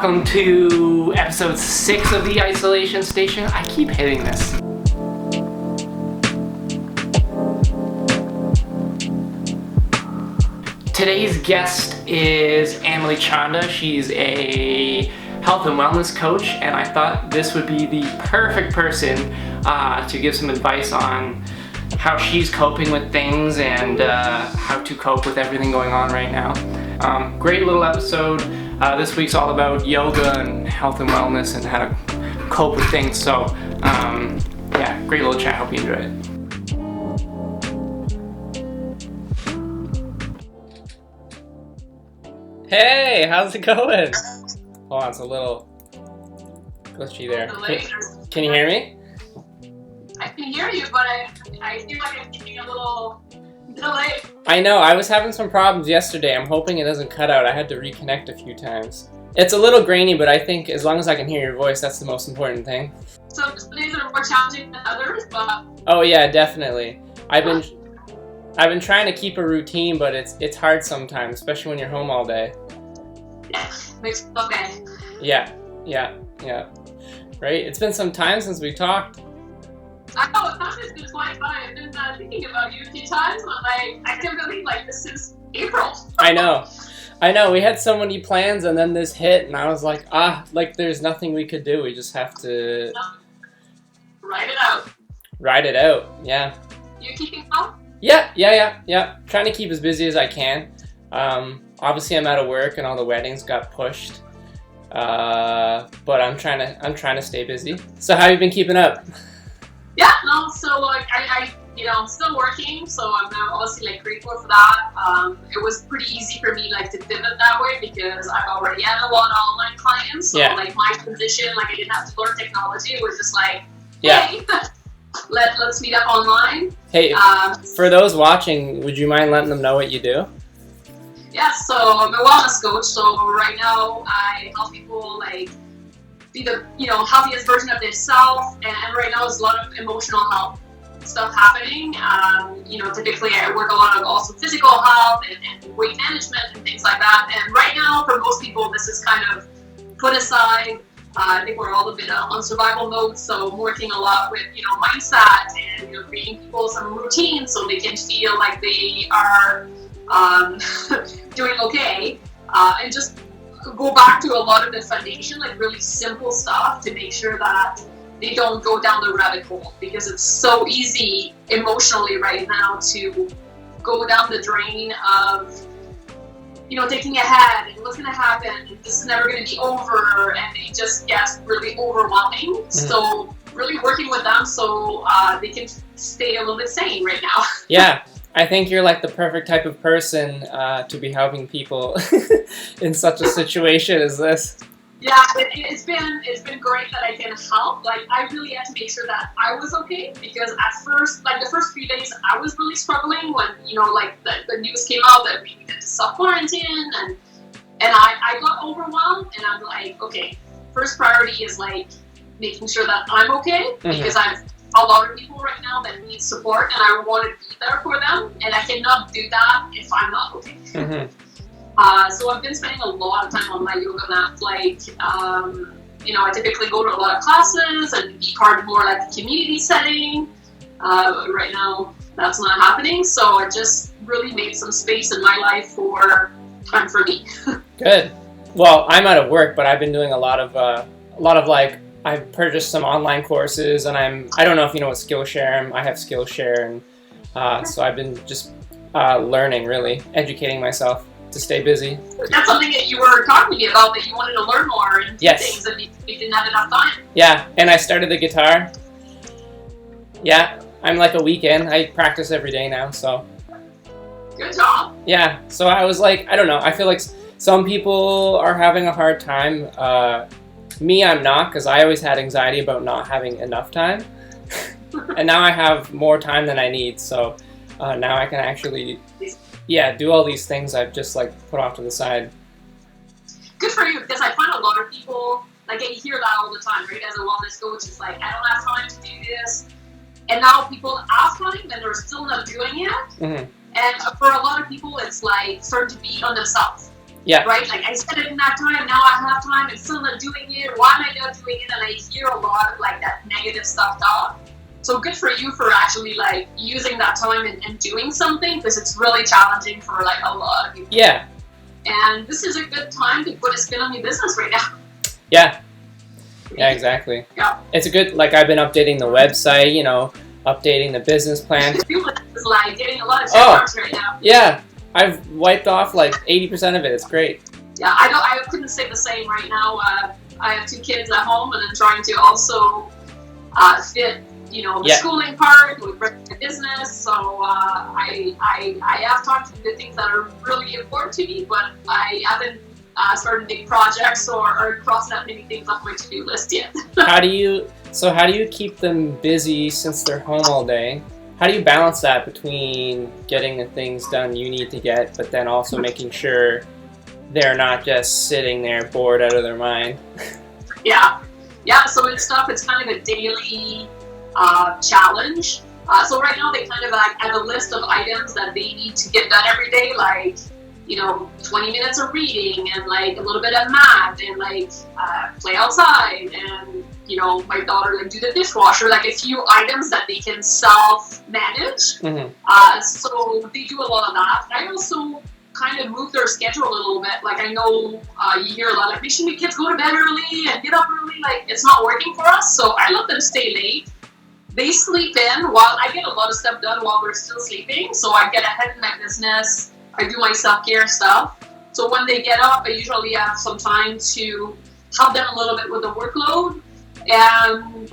welcome to episode 6 of the Isolation Station. I keep hitting this. Today's guest is Amelie Chanda. She's a health and wellness coach, and I thought this would be the perfect person to give some advice on how she's coping with things and how to cope with everything going on right now. Great little episode. This week's all about yoga and health and wellness and how to cope with things. So, yeah, great little chat. Hope you enjoy it. Hey, how's it going? Hold on, it's a little glitchy there. Can you hear me? I can hear you, but I feel like I'm getting a little delay. I know, I was having some problems yesterday. I'm hoping it doesn't cut out. I had to reconnect a few times. It's a little grainy, but I think as long as I can hear your voice, that's the most important thing. Some days are more challenging than others, but... Oh yeah, definitely. I've been trying to keep a routine, but it's hard sometimes, especially when you're home all day. Yeah, makes me feel bad. Yeah. Right? It's been some time since we talked. I know, it's not just been quite fun. I've been thinking about you a few times, but I can't believe this is April. I know. We had so many plans, and then this hit, and I was like, there's nothing we could do. We just have to... Ride it out. Ride it out, yeah. You keeping well? Yeah. Trying to keep as busy as I can. Obviously, I'm out of work, and all the weddings got pushed. But I'm trying to stay busy. So how have you been keeping up? Yeah, no, so I'm still working, so I'm obviously grateful for that. It was pretty easy for me to pivot that way because I've already had a lot of online clients. So my position, I didn't have to learn technology. It was just hey, let's meet up online. Hey, for those watching, would you mind letting them know what you do? Yeah, so I'm a wellness coach. So right now I help people be the healthiest version of themselves, and right now there's a lot of emotional health stuff happening. Typically I work a lot of also physical health and weight management and things like that. And right now for most people this is kind of put aside. I think we're all a bit on survival mode, so I'm working a lot with mindset and creating people some routines so they can feel like they are doing okay, and just go back to a lot of the foundation, really simple stuff to make sure that they don't go down the rabbit hole, because it's so easy emotionally right now to go down the drain of thinking ahead and what's going to happen and this is never going to be over, and it just gets really overwhelming. Mm-hmm. So really working with them so they can stay a little bit sane right now. Yeah. I think you're the perfect type of person to be helping people in such a situation as this. Yeah, it's been great that I can help. I really had to make sure that I was okay, because at first, the first few days, I was really struggling when the news came out that we needed to self-quarantine, and I got overwhelmed, and I'm okay, first priority is making sure that I'm okay, because I've a lot of people right now that need support, and I want to be there for them, and I cannot do that if I'm not okay. Mm-hmm. So I've been spending a lot of time on my yoga mat. I typically go to a lot of classes and be part of more the community setting. Right now, that's not happening, so I just really made some space in my life for time for me. Good. Well, I'm out of work, but I've been doing a lot of I've purchased some online courses, and I don't know if you know what Skillshare. I have Skillshare, and so I've been just learning, really, educating myself to stay busy. That's something that you were talking to me about, that you wanted to learn more and do things, and you didn't have enough time. Yeah, and I started the guitar. Yeah, I'm a weekend. I practice every day now, so. Good job. Yeah, so I was I don't know, I feel like some people are having a hard time. Me, I'm not, because I always had anxiety about not having enough time. And now I have more time than I need, so now I can actually, do all these things I've just put off to the side. Good for you, because I find a lot of people, you hear that all the time, right? As a wellness coach, it's I don't have time to do this. And now people ask time, and they're still not doing it. Mm-hmm. And for a lot of people, it's starting to beat on themselves. Yeah. Right? Like I said it in that time, now I have time, I'm still not doing it, why am I not doing it? And I hear a lot of like that negative stuff talk. So good for you for actually like using that time and doing something, because it's really challenging for like a lot of people. Yeah. And this is a good time to put a spin on your business right now. Yeah. Yeah, exactly. Yeah. It's a good, like I've been updating the website, you know, updating the business plan. It's like getting a lot of check marks right now. Yeah. I've wiped off like 80% of it. It's great. Yeah, I couldn't say the same right now. I have 2 kids at home, and I'm trying to also fit, you know, the schooling part with the business. So I have talked to the things that are really important to me, but I haven't started big projects or crossed out many things off my to-do list yet. How do you keep them busy since they're home all day? How do you balance that between getting the things done you need to get, but then also making sure they're not just sitting there bored out of their mind? Yeah. So it's kind of a daily challenge. So right now they kind of like have a list of items that they need to get done every day, like, you know, 20 minutes of reading and like a little bit of math and like play outside and, you know, my daughter like do the dishwasher, like a few items that they can self-manage. Mm-hmm. So they do a lot of that. I also kind of move their schedule a little bit. Like I know you hear a lot like, make sure the kids go to bed early and get up early. Like it's not working for us, so I let them stay late. They sleep in while I get a lot of stuff done while they're still sleeping. So I get ahead in my business. I do my self-care stuff. So when they get up, I usually have some time to help them a little bit with the workload. And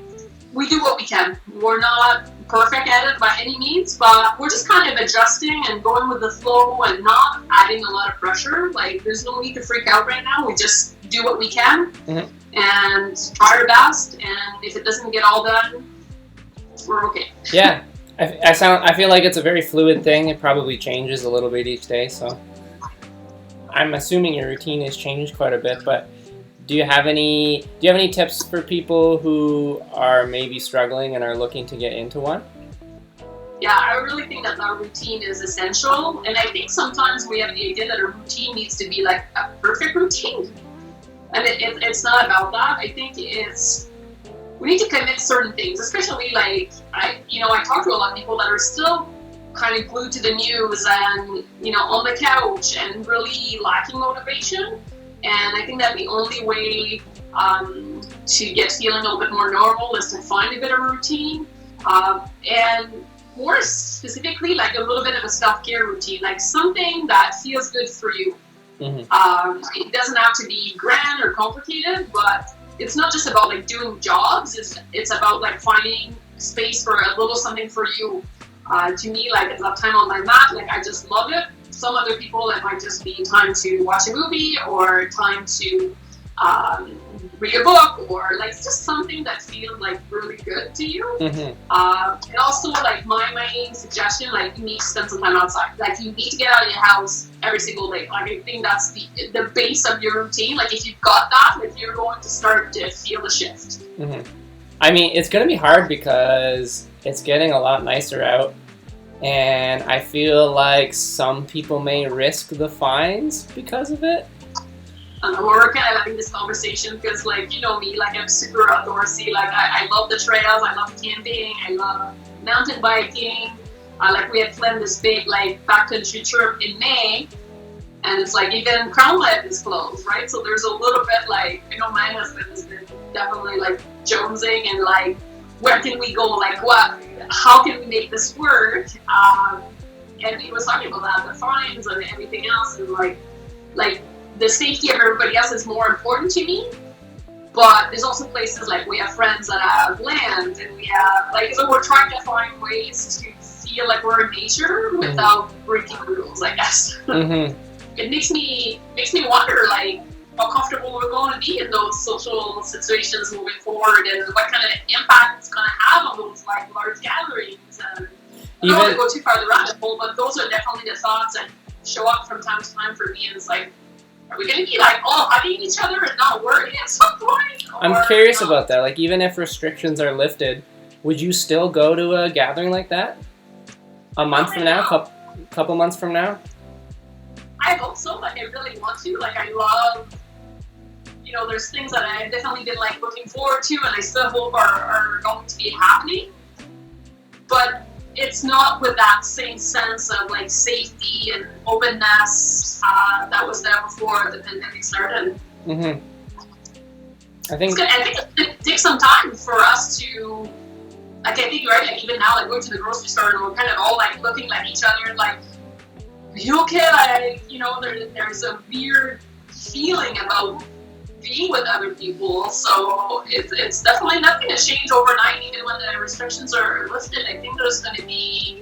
we do what we can. We're not perfect at it by any means, but we're just kind of adjusting and going with the flow and not adding a lot of pressure. Like there's no need to freak out right now. We just do what we can and try our best. And if it doesn't get all done, we're okay. Yeah. I feel like it's a very fluid thing. It probably changes a little bit each day, so I'm assuming your routine has changed quite a bit, but do you have any tips for people who are maybe struggling and are looking to get into one? Yeah, I really think that our routine is essential, and I think sometimes we have the idea that a routine needs to be like a perfect routine, and it's not about that. I think we need to commit certain things, especially like I talk to a lot of people that are still kind of glued to the news and, you know, on the couch and really lacking motivation. And I think that the only way to get feeling a little bit more normal is to find a bit of a routine, and more specifically, like a little bit of a self-care routine, like something that feels good for you. Mm-hmm. It doesn't have to be grand or complicated, but it's not just about like doing jobs. It's about like finding space for a little something for you. To me, like it's that time on my mat. Like I just love it. Some other people, it might just be time to watch a movie or time to read a book, or like just something that feels like really good to you. Mm-hmm. And also, like my main suggestion, like you need to spend some time outside. Like you need to get out of your house every single day. Like I think that's the base of your routine. Like if you've got that, like you're going to start to feel the shift. Mm-hmm. I mean, it's going to be hard because it's getting a lot nicer out. And I feel like some people may risk the fines because of it. We're kind of having this conversation because, like, you know me, like I'm super outdoorsy. Like I love the trails, I love camping, I love mountain biking. Like we had planned this big like backcountry trip in May, and it's like even Crown Life is closed, right? So there's a little bit like, you know, my husband has been definitely like jonesing and like, where can we go? Like how can we make this work? And he was talking about that, the fines and everything else, and like the safety of everybody else is more important to me. But there's also places like we have friends that have land, and we have like, so we're trying to find ways to feel like we're in nature without breaking rules, I guess. Mm-hmm. It makes me wonder like how comfortable we're going to be in those social situations moving forward, and what kind of impact it's going to have on those like large gatherings. And I don't want to go too far the rabbit hole, but those are definitely the thoughts that show up from time to time for me. And it's like, are we going to be like all hugging each other and not working at some point? I'm curious about that. Like, even if restrictions are lifted, would you still go to a gathering like that? A month from now? Couple months from now? I I hope so. Like, I really want to. Like, I love, there's things that I definitely been like looking forward to, and I still hope are going to be happening. But it's not with that same sense of like safety and openness that was there before the pandemic started. Mm-hmm. I think it takes some time for us to, like, I think, right, like even now, like going to the grocery store and we're kind of all like looking at each other and like, are you okay? Like, there's a weird feeling about being with other people. So it's definitely not going to change overnight, even when the restrictions are lifted. I think there's going to be,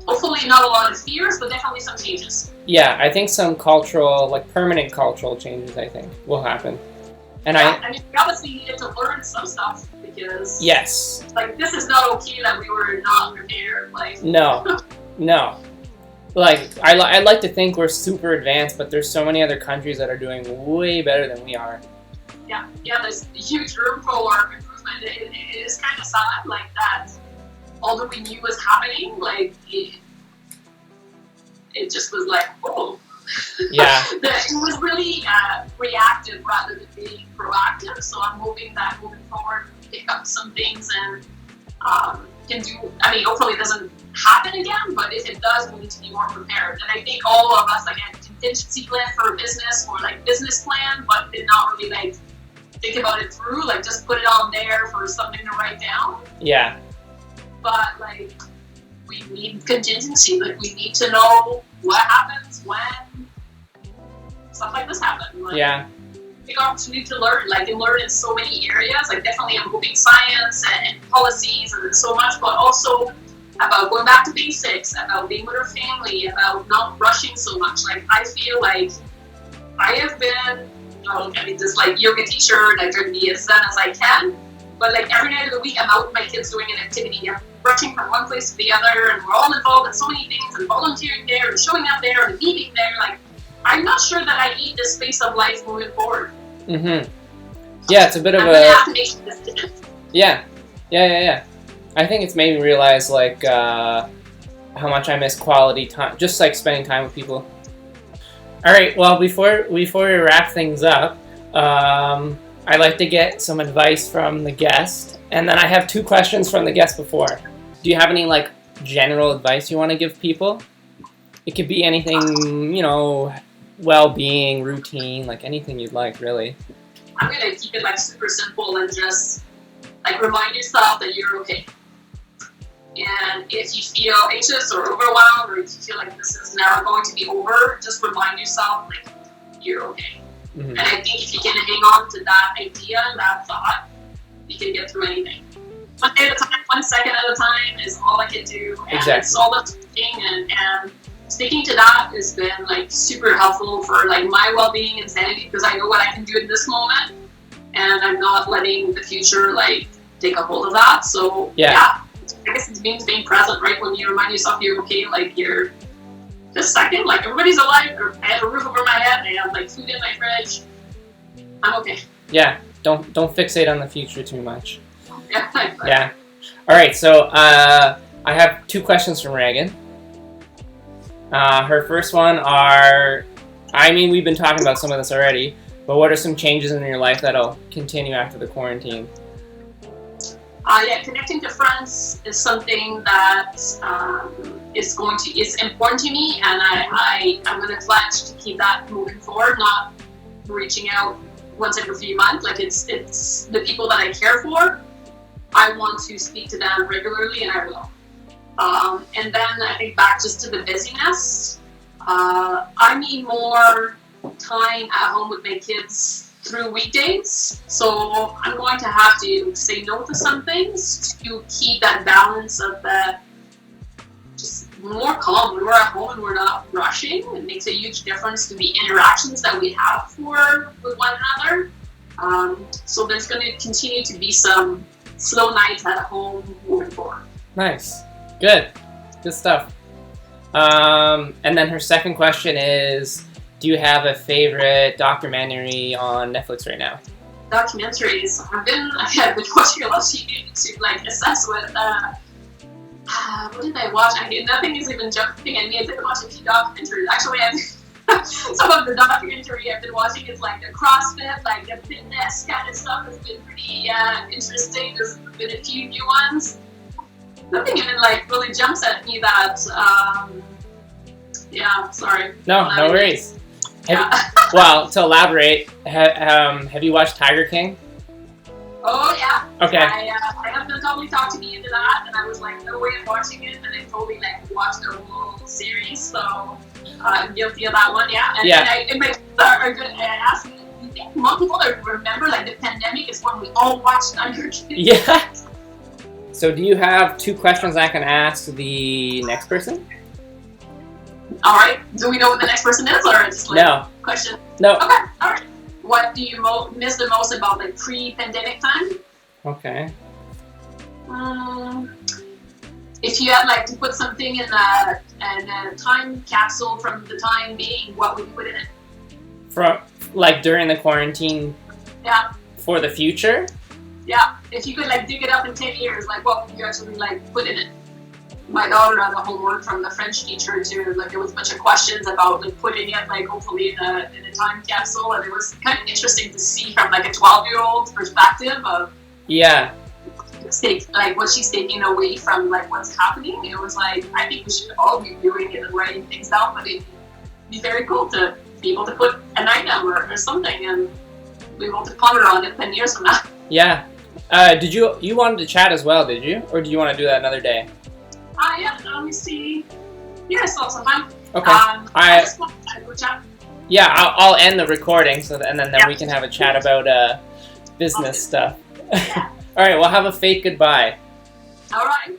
hopefully not a lot of fears, but definitely some changes. Yeah, I think some cultural, like permanent cultural changes, I think, will happen. And I mean, we obviously needed to learn some stuff because, yes, like, this is not okay that we were not prepared. Like, no. Like, I like to think we're super advanced, but there's so many other countries that are doing way better than we are. Yeah, there's huge room for improvement. It is kind of sad, like, that although we knew was happening, like, it just was like, whoa. Yeah. It was really reactive rather than being proactive, so I'm hoping that moving forward we pick up some things and can do, I mean, hopefully it doesn't happen again, but if it does, we need to be more prepared. And I think all of us, like, had a contingency plan for a business or like business plan, but did not really like think about it through, like just put it on there for something to write down. Yeah. But like, we need contingency, like we need to know what happens when stuff like this happens. Like, yeah. Big opportunity to learn, like, and learn in so many areas. Like, definitely I'm hoping science and policies and so much, but also about going back to basics, about being with our family, about not rushing so much. Like, I feel like I have been, this like yoga teacher, and I try to be as zen as I can, but like every night of the week I'm out with my kids doing an activity. I'm rushing from one place to the other, and we're all involved in so many things, and volunteering there, and showing up there, and meeting there. Like, I'm not sure that I need this space of life moving forward. Mm-hmm. Yeah, it's a bit of I'm gonna have to make some decisions. Yeah. I think it's made me realize, like, how much I miss quality time, just like spending time with people. All right, well, before we wrap things up, I'd like to get some advice from the guest, and then I have 2 questions from the guest before. Do you have any, like, general advice you want to give people? It could be anything, well-being, routine, like anything you'd like, really. I'm gonna keep it like super simple and just like remind yourself that you're okay. And if you feel anxious or overwhelmed, or if you feel like this is never going to be over, just remind yourself like you're okay. Mm-hmm. And I think if you can hang on to that idea and that thought, you can get through anything. One day at a time, 1 second at a time is all I can do. And exactly. It's all that's thing, and sticking to that has been like super helpful for like my well-being and sanity, because I know what I can do in this moment, and I'm not letting the future like take a hold of that. So yeah, I guess it means being present, right? When you remind yourself you're okay, like you're this second, like everybody's alive, or I have a roof over my head, I have like food in my fridge, I'm okay. Yeah, don't fixate on the future too much. Yeah. Yeah. All right, so I have 2 questions from Reagan. Her first one we've been talking about some of this already, but what are some changes in your life that'll continue after the quarantine? Connecting to friends is something that is important to me, and I'm going to pledge to keep that moving forward, not reaching out once every few months. Like, it's the people that I care for. I want to speak to them regularly, and I will. And then I think back just to the busyness. I need more time at home with my kids through weekdays, so I'm going to have to say no to some things to keep that balance of the just more calm. When we're at home and we're not rushing, it makes a huge difference to the interactions that we have with one another. So there's going to continue to be some slow nights at home moving forward. Nice. Good stuff. And then her second question is, do you have a favorite documentary on Netflix right now? Documentaries. I've been watching a lot of TV to like assess what did I watch? Nothing is even jumping at me. I didn't watch a few documentaries. Actually, of the documentary I've been watching is like the CrossFit, like the fitness kind of stuff has been pretty interesting. There's been a few new ones. Nothing even like really jumps at me that. Yeah, sorry. No worries. Yeah. Well, to elaborate, have you watched Tiger King? Oh yeah. Okay. I have them totally talked to me into that, and I was like, no way I'm watching it, and I totally like watched the whole series. So I'm guilty of that one. Yeah. And, yeah. And my kids are good at asking. Do you think most people that remember like the pandemic is when we all watched Tiger King? Yeah. So do you have 2 questions I can ask the next person? All right. Do we know what the next person is, or just like No. question? No. Okay. All right. What do you miss the most about like pre-pandemic time? Okay. If you had like to put something in a time capsule from the time being, what would you put in it? From like during the quarantine. Yeah. For the future. Yeah. If you could like dig it up in 10 years, like what would you actually like put in it? My daughter had a homework from the French teacher to like there was a bunch of questions about like putting it like hopefully in a time capsule, and it was kind of interesting to see from like a 12-year-old's perspective of like what she's taking away from like what's happening. It was like I think we should all be doing it and writing things down, but it'd be very cool to be able to put an item or something and be able to ponder on it 10 years from now. Yeah. Did you wanted to chat as well, did you? Or do you want to do that another day? Yeah, let me see. Yeah, I still have some time. Okay. I just want to go chat. Yeah, I'll end the recording and then we can have a chat about business stuff. Yeah. All right, well, have a fake goodbye. All right.